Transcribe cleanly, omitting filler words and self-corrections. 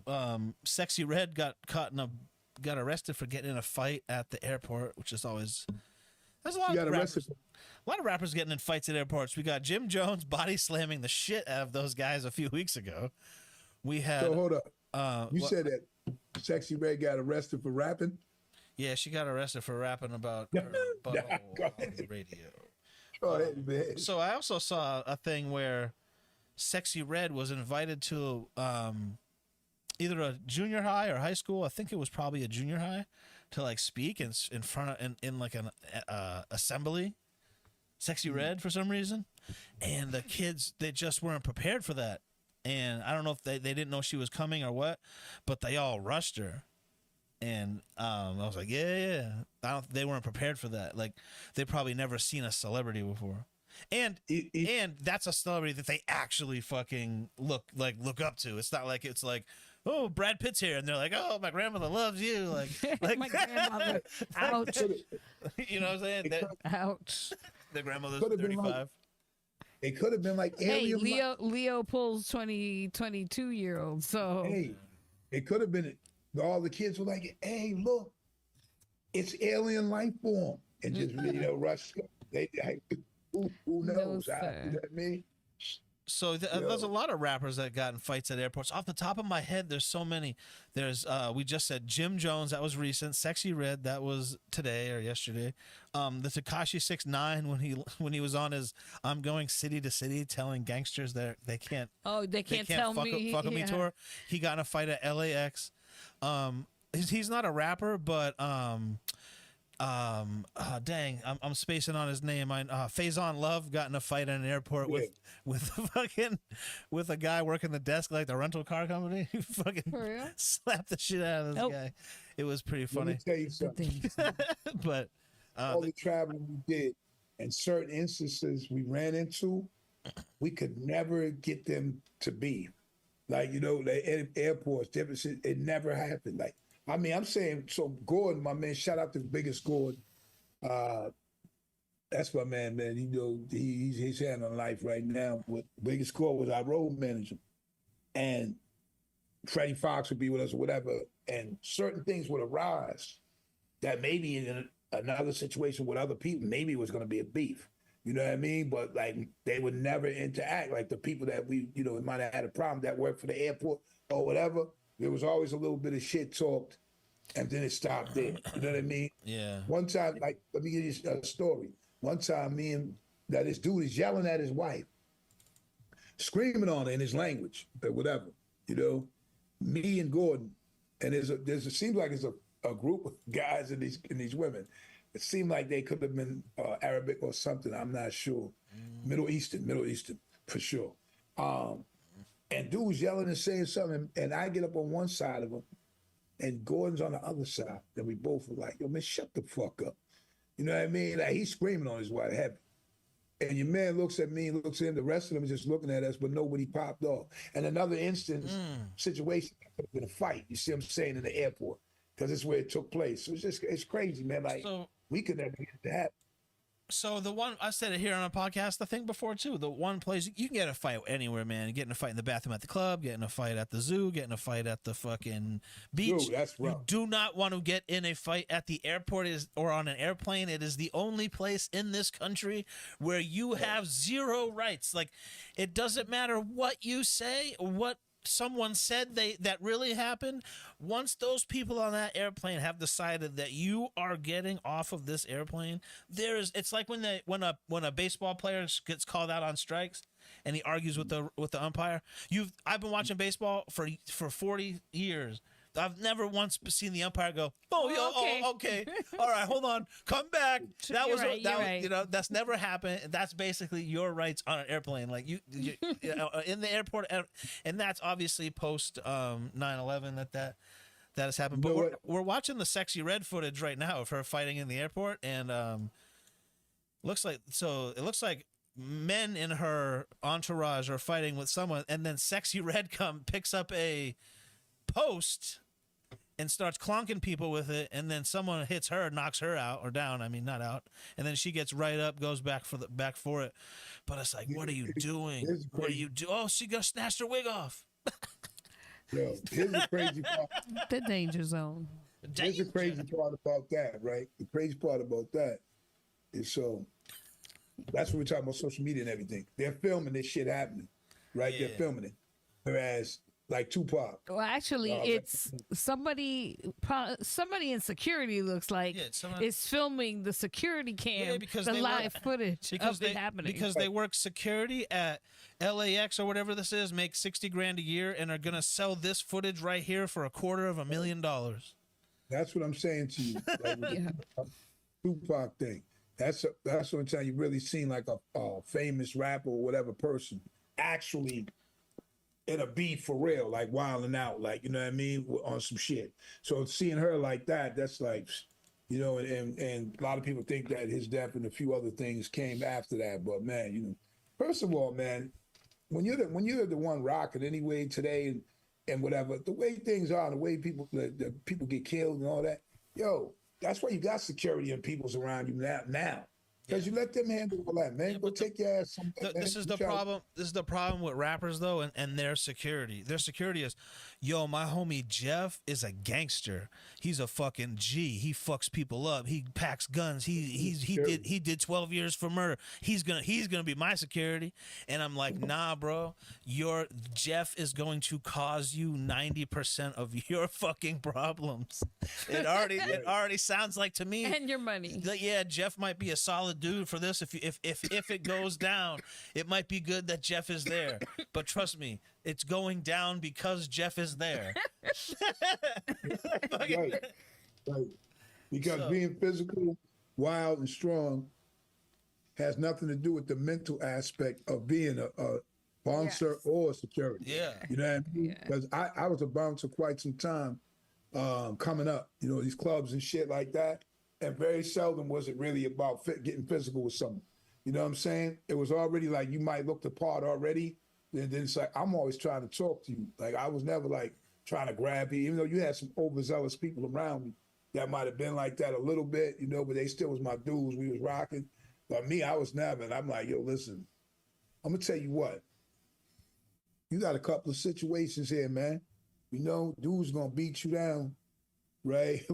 Sexyy Red got arrested for getting in a fight at the airport, which is always there's a lot of rappers. A lot of rappers getting in fights at airports. We got Jim Jones body slamming the shit out of those guys a few weeks ago. We had. So hold up. You said that Sexyy Red got arrested for rapping? Yeah, she got arrested for rapping about her butthole on the radio. Go ahead, man. So I also saw a thing where Sexyy Red was invited to either a junior high or high school. I think it was probably a junior high to like speak in front of in like an assembly. Sexyy Red for some reason, and the kids, they just weren't prepared for that. And I don't know if they didn't know she was coming or what, but they all rushed her. And I was like, yeah. They weren't prepared for that. Like, they probably never seen a celebrity before. And that's a celebrity that they actually fucking look up to. It's not like it's like, oh, Brad Pitt's here, and they're like, oh, my grandmother loves you. Like my grandmother. Ouch. You know what I'm saying? Ouch. The grandmother's 35. It could have been like Hey, Leo pulls 22-year-old. So hey, it could have been all the kids were like, hey, look, it's alien life form, and just rush. Who knows? No, You know what I mean? So there's a lot of rappers that got in fights at airports. Off the top of my head, there's so many. There's we just said Jim Jones, that was recent. Sexyy Red, that was today or yesterday. The Tekashi 6ix9ine when he was on his I'm going city to city telling gangsters that they can't tell me fuck with me tour. He got in a fight at LAX. He's not a rapper, but dang, I'm spacing on his name. Faison Love got in a fight at an airport with a guy working the desk like the rental car company. He fucking slapped the shit out of this guy. It was pretty funny. Let me tell you something. But all the traveling we did and certain instances we ran into, we could never get them to be like, the airports, different shit. It never happened. Like, I mean, I'm saying, so Gordon, my man, shout out to Biggest Gordon. That's my man. He's handling life right now. But Biggest Gordon was our road manager. And Freddie Fox would be with us or whatever. And certain things would arise that maybe in another situation with other people, maybe it was going to be a beef. You know what I mean? But like, they would never interact. Like the people that we might have had a problem that worked for the airport or whatever. There was always a little bit of shit talked, and then it stopped there. You know what I mean? Yeah. One time, like, let me give you a story. One time, this dude is yelling at his wife, screaming on her in his language or whatever. Me and Gordon, and it seems like it's a group of guys and these women. It seemed like they could have been Arabic or something. I'm not sure. Middle Eastern for sure. And dude's yelling and saying something, and I get up on one side of him, and Gordon's on the other side. And we both were like, yo, man, shut the fuck up. You know what I mean? Like, he's screaming on his wife, heavy. And your man looks at me, looks at him, the rest of them is just looking at us, but nobody popped off. And another instance, situation, could have been a fight, you see what I'm saying, in the airport, because it's where it took place. So it's crazy, man. Like, we could never get that. So the one, I said it here on a podcast, the thing before too, the one place you can get a fight anywhere, man. Get in a fight in the bathroom at the club, get in a fight at the zoo, get in a fight at the fucking beach. Dude, that's rough. You do not want to get in a fight at the airport or on an airplane. It is the only place in this country where you have zero rights. Like, it doesn't matter what you say, what someone said that really happened. Once those people on that airplane have decided that you are getting off of this airplane, it's like when a baseball player gets called out on strikes and he argues with the umpire. I've been watching baseball for 40 years. I've never once seen the umpire go, okay. All right, hold on, come back. That's never happened. That's basically your rights on an airplane. Like you in the airport, and that's obviously post 9/11 that has happened. But we're watching the Sexyy Red footage right now of her fighting in the airport, and it looks like men in her entourage are fighting with someone, and then Sexyy Red picks up a post and starts clonking people with it, and then someone hits her, knocks her out or down. I mean, not out, and then she gets right up, goes back for it. But it's like, what are you doing? What are you do? Oh, she just snatched her wig off. Yo, here's the crazy part. The danger zone. Here's the crazy part about that, right? The crazy part about that is that's what we're talking about social media and everything. They're filming this shit happening, right? Yeah. They're filming it. Whereas, like Tupac. Well, actually, it's somebody in security looks like is filming the security cam, the live footage of it happening. Because they work security at LAX or whatever this is, make $60,000 a year, and are gonna sell this footage right here for $250,000. That's what I'm saying to you. Like with the Tupac thing. That's what I'm telling you. Really seen like a famous rapper or whatever person actually in a beat for real, like wilding out, like, you know what I mean, on some shit. So seeing her like that, that's like, you know, and a lot of people think that his death and a few other things came after that. But man, you know, first of all, man, when you're the one rocking anyway today and whatever, the way things are, the way people the people get killed and all that, yo, that's why you got security and people's around you now. Because you let them handle all that, man. Go take your ass somewhere. This is the problem. This is the problem with rappers, though, and their security. Their security is, yo, my homie Jeff is a gangster. He's a fucking G. He fucks people up. He packs guns. He did 12 years for murder. He's gonna be my security. And I'm like, nah, bro. Your Jeff is going to cause you 90% of your fucking problems. It already sounds like to me. And your money. That, yeah, Jeff might be a solid dude for this. If it goes down, it might be good that Jeff is there. But trust me, it's going down because Jeff is there. Right. Because being physical, wild, and strong has nothing to do with the mental aspect of being a bouncer or a security. Yeah. You know what I mean? Because I was a bouncer quite some time coming up, you know, these clubs and shit like that. And very seldom was it really about getting physical with someone. You know what I'm saying? It was already like you might look the part already. And then it's like, I'm always trying to talk to you. Like, I was never like trying to grab you, even though you had some overzealous people around me that might have been like that a little bit, you know, but they still was my dudes. We was rocking. But me, I was never. And I'm like, yo, listen, I'm going to tell you what. You got a couple of situations here, man. You know, dude's going to beat you down, right?